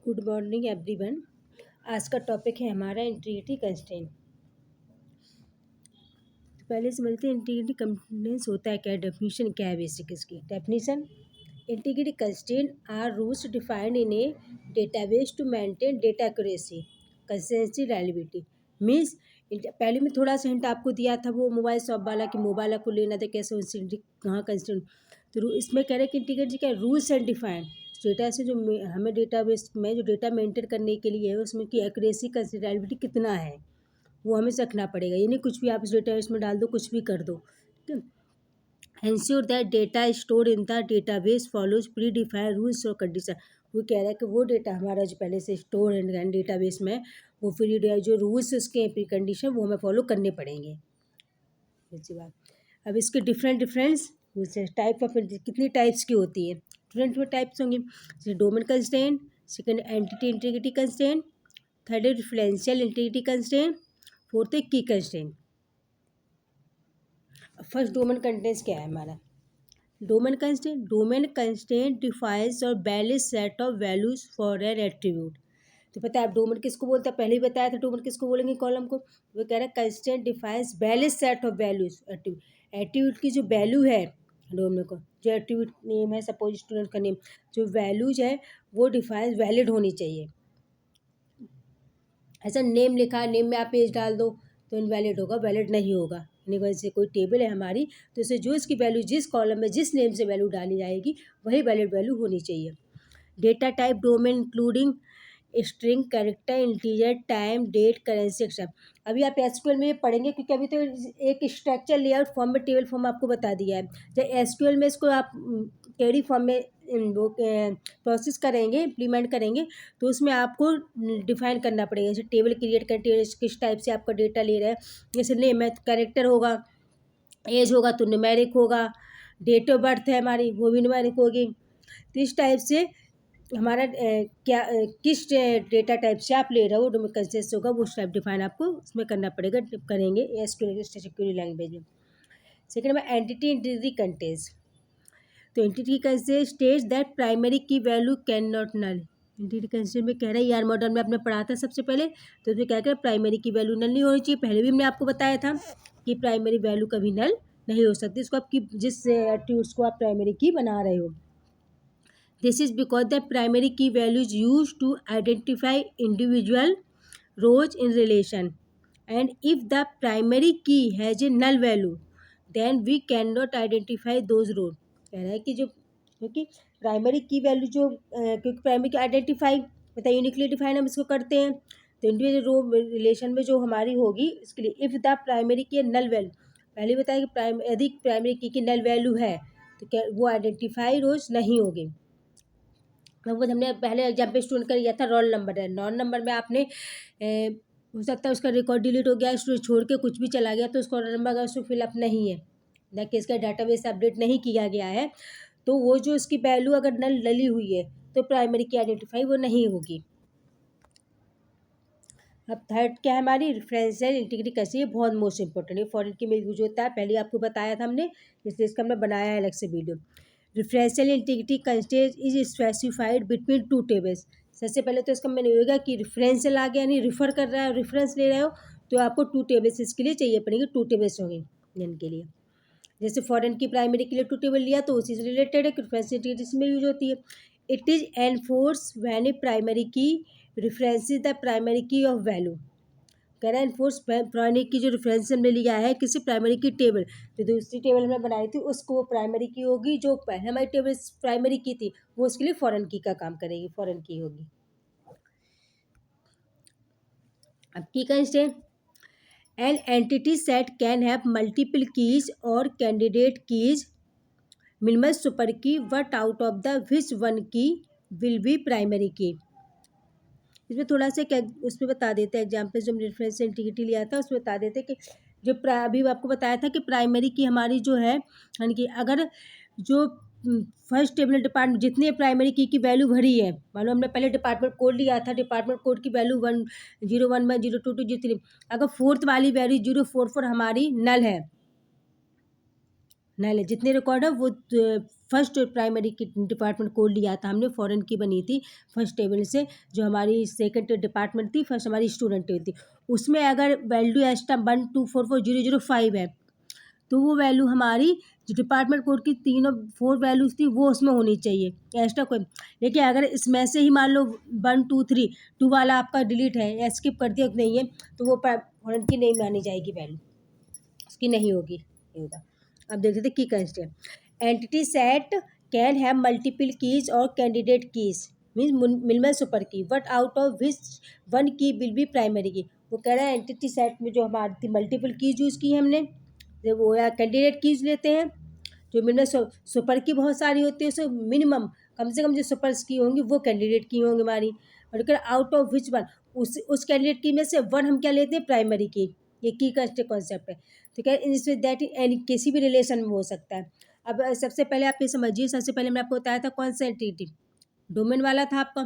Good morning everyone. आज का topic है हमारा इंटीग्रिटी कंस्ट्रेंट। तो पहले समझते हैं इंटीग्रिटी कंस्ट्रेंट होता है क्या, डेफिनेशन क्या है। बेसिक इसकी definition: integrity constraint are rules defined in a database to maintain data accuracy, consistency, reliability. Means पहले में थोड़ा सा हिंट आपको दिया था वो मोबाइल शॉप वाला कि मोबाइल आपको लेना था, कैसे कहाँ कंस्ट्रेंट। तो इसमें कह रहे हैं कि इंटीग्रिटी क्या रूल्स एंड डिफाइंड डेटा से जो हमें डेटाबेस में जो डेटा मेंटेन करने के लिए है उसमें की एक्यूरेसी कंसिडरेबिलिटी कितना है वो हमें रखना पड़ेगा। ये नहीं कुछ भी आप इस डेटाबेस में डाल दो, कुछ भी कर दो। ठीक है। Ensure that data store in the database follows pre defined rules और कंडीशन। वो कह रहा है कि वो डेटा हमारा जो पहले से स्टोर है डेटाबेस में, वो फिर जो रूल्स उसके प्री कंडीशन वो हमें फॉलो करने पड़ेंगे। अच्छी बात। अब इसके डिफरेंस टाइप ऑफ कितनी टाइप्स की होती है, डिफरेंट टाइप्स होंगी। जैसे domain constraint, second entity integrity constraint, third है डिफरेंशियल इंटीग्रिटी कंस्ट्रेंट, फोर्थ है की कंस्ट्रेंट। फर्स्ट डोमेन कंस्ट्रेंट क्या है हमारा। डोमेन कंस्ट्रेंट डिफाइंस और balance set of values for an attribute. तो पता है आप डोमेन किसको बोलते हैं, पहले ही बताया था डोमेन किसको बोलेंगे कॉलम को। वो कह रहा है constraint defines balance set of values attribute की जो वैल्यू है डोमेन को, जो एट्रीब्यूट नेम है, सपोज स्टूडेंट का नेम, जो वैल्यूज है वो डिफाइंस वैलिड होनी चाहिए। ऐसा नेम लिखा है, नेम में आप एज डाल दो तो इनवैलिड होगा, वैलिड नहीं होगा। यानी वैसे कोई टेबल है हमारी तो उसे जो इसकी वैल्यू जिस कॉलम में जिस नेम से वैल्यू डाली जाएगी वही वैलिड वैल्यू होनी चाहिए। Data type domain including string, character, integer, time, date, currency except. अभी आप एसक्यूएल में पढ़ेंगे क्योंकि अभी तो एक स्ट्रक्चर लेआउट फॉर्म में टेबल फॉर्म आपको बता दिया है। जब एसक्यूएल में इसको आप क्वेरी फॉर्म में वो प्रोसेस करेंगे, इम्प्लीमेंट करेंगे, तो उसमें आपको डिफाइन करना पड़ेगा। जैसे टेबल क्रिएट करें, टेबल किस टाइप से आपका डेटा ले रहा है। जैसे नेम है कैरेक्टर होगा, एज होगा तो न्यूमेरिक होगा, डेट ऑफ बर्थ है हमारी वो भी न्यूमेरिक होगी। तो इस टाइप से हमारा किस डेटा टाइप से आप ले रहे हो वो कंसिस्ट होगा, वो टाइप डिफाइन आपको उसमें करना पड़ेगा, करेंगे एसक्यूएल लैंग्वेज में। सेकेंड में एंटिटी इंटीग्रिटी कंटेस्ट। तो entity contest states that primary key value can not null. Entity contest में कह रहा है यार मॉडल में आपने पढ़ा था सबसे पहले, तो उसमें क्या कह रहा है प्राइमरी की वैल्यू नल नहीं होनी चाहिए। पहले भी हमने आपको बताया था कि प्राइमरी वैल्यू कभी नल नहीं हो सकती, इसको आपकी जिस एट्रीब्यूट्स को आप प्राइमरी की बना रहे हो। This is because the primary key value is used to identify individual rows in relation, and if the primary key has a null value, then we cannot identify those rows. कह रहा है कि जो क्योंकि प्राइमरी की वैल्यू जो क्योंकि primary की identify मतलब यूनिकली डिफाइन हम इसको करते हैं, तो इंडिविजुअल रो रिलेशन में जो हमारी होगी इसके लिए इफ़ द प्राइमरी की नल वैल्यू, पहले बताया कि यदि प्राइमरी की नल वैल्यू है तो क्या वो आइडेंटिफाई रोज नहीं होगी। वो हमने पहले एग्जाम पे स्टूडेंट का लिया था रोल नंबर है, रोल नंबर में आपने हो सकता है उसका रिकॉर्ड डिलीट हो गया, उसको छोड़ के कुछ भी चला गया तो उसका रोल नंबर अगर उसको फिलअप नहीं है ना कि इसका डाटाबेस अपडेट नहीं किया गया है तो वो जो इसकी वैल्यू अगर नल डली हुई है तो प्राइमरी की आइडेंटिफाई वो नहीं होगी। अब थर्ड क्या है हमारी रेफरेंशियल इंटीग्रिटी कैसी है, बहुत मोस्ट इंपॉर्टेंट है, फॉरेन की में यूज होता है, पहले आपको बताया था हमने, इसलिए इसका हमने बनाया है अलग से video. Referential integrity constraint is specified between two tables. सबसे पहले तो इसका मैंने होगा कि रेफरेंशियल आ गया, यानी रिफर कर रहा है, रेफरेंस ले रहे हो तो आपको टू टेबल्स इसके लिए चाहिए पड़ेंगे, टू टेबल्स होंगे इनके लिए। जैसे फॉरेन की प्राइमरी के लिए टू टेबल लिया तो उसी से रिलेटेड है, रेफरेंशियल इंटीग्रिटी इसमें यूज होती है। It is enforce when A primary की references द प्राइमरी की ऑफ वैल्यू। कह रहा है इन्फोर्स प्राइमरी की जो रेफरेंस हमने लिया है किसी प्राइमरी की टेबल, तो दूसरी टेबल हमने बनाई थी उसको वो प्राइमरी की होगी, जो पहले हमारी टेबल प्राइमरी की थी वो उसके लिए फॉरेन की का काम करेगी, फॉरेन की होगी। अब की constraint, an entity set can have multiple keys और कैंडिडेट कीज मिनिमम सुपर की what out of the which one key will be primary की। इसमें थोड़ा सा क्या उसमें बता देते हैं एग्जाम्पल, जो रेफरेंस इंटीग्रिटी लिया था उसमें बता देते कि जो अभी आपको बताया था कि प्राइमरी की हमारी जो है यानी कि अगर जो फर्स्ट टेबल डिपार्टमेंट जितने प्राइमरी की वैल्यू भरी है, मानो हमने पहले डिपार्टमेंट कोड लिया था, डिपार्टमेंट कोड की वैल्यू 101 022 03, अगर फोर्थ वाली वैल्यू 044 हमारी नल है, नल जितने रिकॉर्ड है वो फर्स्ट प्राइमरी की डिपार्टमेंट कोड लिया था हमने, फॉरेन की बनी थी फर्स्ट टेबल से, जो हमारी सेकंड डिपार्टमेंट थी, फर्स्ट हमारी स्टूडेंट टेबल थी। उसमें अगर वैल्यू एस्टा 1244005 है तो वो वैल्यू हमारी जो डिपार्टमेंट कोड की तीनों 4 वैल्यूज़ थी वो उसमें होनी चाहिए, एक्स्ट्रा कोई। लेकिन अगर इसमें से ही मान लो 1 2 3 2 वाला आपका डिलीट है या स्किप कर दिया नहीं है तो वो फॉरेन की नहीं मानी जाएगी वैल्यू, उसकी नहीं होगी, ये होगा। अब देखते थे key constraint, entity set can have multiple keys और candidate keys means minimum super key, but out of which one key will be primary key. वो कह रहा है एंटिटी सेट में जो हमारी थी मल्टीपल कीज यूज़ की हमने, जब वो या कैंडिडेट कीज लेते हैं, जो मिनिमम सुपर की बहुत सारी होती है उसमें मिनिमम कम से कम जो सुपर की होंगी वो कैंडिडेट की होंगी हमारी, और अगर आउट ऑफ विच वन, उस कैंडिडेट की में से वन हम क्या लेते हैं प्राइमरी की, ये की का कॉन्सेप्ट है। तो क्या इसमें दैट एनी किसी भी रिलेशन में हो सकता है। अब सबसे पहले आप ये समझिए, सबसे पहले मैंने आपको बताया था कौन सा एंटिटी डोमेन वाला था आपका,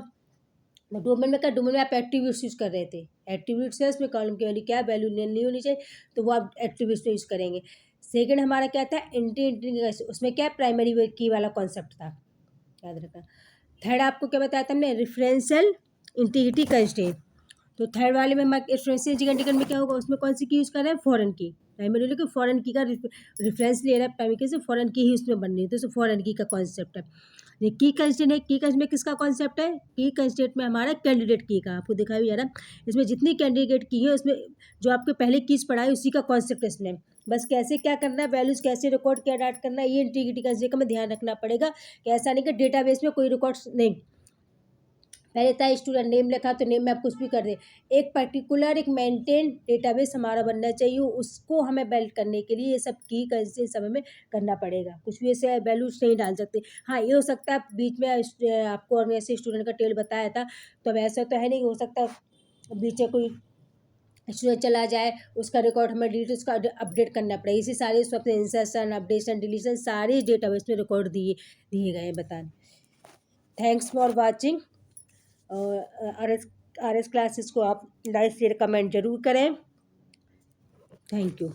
डोमेन में क्या, डोमेन में आप एट्रीब्यूट्स यूज़ कर रहे थे, एट्रीब्यूट्स है उसमें कॉलम की वैल्यू क्या वैल्यू नहीं होनी चाहिए तो वो आप एट्रीब्यूट्स में यूज़ करेंगे। सेकंड हमारा क्या था इंटीग्रेशन, उसमें क्या प्राइमरी की वाला कॉन्सेप्ट था, याद रखना। थर्ड आपको क्या बताया था हमने, रेफरेंशियल इंटीग्रिटी कंस्ट्रेंट। तो थर्ड वाले में हमारे रेफरेंशियल इंटीग्रिटी में क्या होगा, उसमें कौन सी की यूज़ कर रहे हैं, फॉरेन की, प्राइमरी लेके फॉरेन की का रेफरेंस ले रहा है, प्राइमरी की से फॉरेन की ही उसमें बन रही है, तो फॉरेन की का कॉन्सेप्ट है। ये की कंस्टेंट है, की कंस्टेंट में किसका कॉन्सेप्ट है, की कंस्टेंट में हमारा कैंडिडेट की का, आपको दिखाई भी जा रहा है इसमें जितनी कैंडिडेट की है उसमें जो आपके पहले कीज पढ़ा है उसी का कॉन्सेप्ट है इसमें, बस कैसे क्या करना है, वैल्यूज़ कैसे रिकॉर्ड क्या डाट करना है, ये इंटीग्रिटी कंस्टेंट का हमें ध्यान रखना पड़ेगा कि ऐसा नहीं कि डेटाबेस में कोई रिकॉर्ड्स नहीं, पहले था स्टूडेंट नेम लिखा तो नेम में आप कुछ भी कर दे, एक पर्टिकुलर एक मेंटेन डेटाबेस हमारा बनना चाहिए, उसको हमें बिल्ड करने के लिए ये सब की कैसे सब हमें करना पड़ेगा, कुछ भी ऐसे वैल्यूज नहीं डाल सकते। हाँ ये हो सकता है बीच में आपको और ऐसे स्टूडेंट का टेल बताया था, तो अब ऐसा तो है नहीं, हो सकता बीच में कोई स्टूडेंट चला जाए उसका रिकॉर्ड हमें डिलीट उसका अपडेट करना पड़ेगा, इसी सारे सब इंसर्शन अपडेशन डिलीशन सारे डेटाबेस में रिकॉर्ड दिए गए हैं बताने। थैंक्स फॉर वॉचिंग, और आर एस क्लासेस को आप लाइक शेयर कमेंट जरूर करें। Thank you.